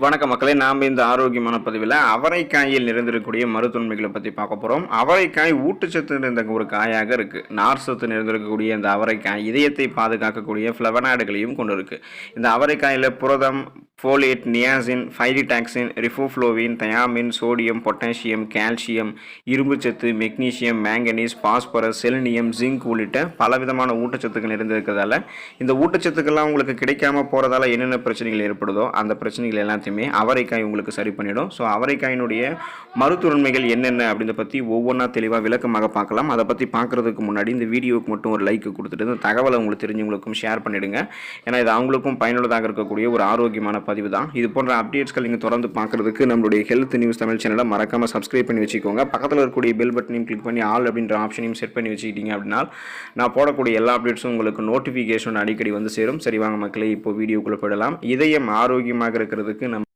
வணக்கம் மக்களே, நாம் இந்த ஆரோக்கியமான பதிவில் அவரைக்காயில் நிறைந்திருக்கக்கூடிய மருத்துவன்மைகளை பற்றி பார்க்க போகிறோம். அவரைக்காய் ஊட்டச்சத்து நிறைந்த ஒரு காயாக இருக்குது. நார் சத்து நிறைந்திருக்கக்கூடிய இந்த அவரைக்காய் இதயத்தை பாதுகாக்கக்கூடிய ஃப்ளவனாய்டுகளையும் கொண்டு இருக்குது. இந்த அவரைக்காயில் புரதம், folate, niacin, pyridoxine, riboflavin, thiamine, sodium, potassium, calcium, இரும்புச்சத்து, magnesium, manganese, phosphorus, selenium, zinc உள்ளிட்ட பலவிதமான ஊட்டச்சத்துக்கள் நிறைந்திருக்கிறதால இந்த ஊட்டச்சத்துக்கள்லாம் உங்களுக்கு கிடைக்காம போகிறதால என்னென்ன பிரச்சனைகள் ஏற்படுதோ அந்த பிரச்சனைகள் எல்லாத்தையுமே அவரைக்காய் உங்களுக்கு சரி பண்ணிடும். ஸோ அவரைக்காயினுடைய மருத்துவன்மைகள் என்னென்ன அப்படின்றத பற்றி ஒவ்வொன்றா தெளிவாக விளக்கமாக பார்க்கலாம். அதை பற்றி பார்க்குறதுக்கு முன்னாடி இந்த வீடியோவுக்கு மட்டும் ஒரு லைக் கொடுத்துட்டு இந்த தகவலை உங்களுக்கு தெரிஞ்சவங்களுக்கும் ஷேர் பண்ணிவிடுங்க. ஏன்னா இது அவங்களுக்கும் பயனுள்ளதாக இருக்கக்கூடிய ஒரு ஆரோக்கியமான பதிவு தான். இது போன்ற அப்டேட்ஸ்கள் நீங்கள் தொடர்ந்து பார்க்குறதுக்கு நம்மளுடைய ஹெல்த் நியூஸ் தமிழ் சேனலை மறக்காமல் சப்ஸ்கிரைப் பண்ணி வச்சுக்கோங்க. பக்கத்தில் இருக்கக்கூடிய பெல் பட்டனையும் கிளிக் பண்ணி ஆல் அப்படின்ற ஆப்ஷனையும் செட் பண்ணி வச்சுக்கிட்டீங்க அப்படின்னா நான் போடக்கூடிய எல்லா அப்டேட்ஸும் உங்களுக்கு நோட்டிஃபிகேஷன் அடிக்கடி வந்து சேரும். சரி வாங்க மக்களே, இப்போ வீடியோக்குள்ளே போயிடலாம். இதயம் ஆரோக்கியமாக இருக்கிறதுக்கு நம்ம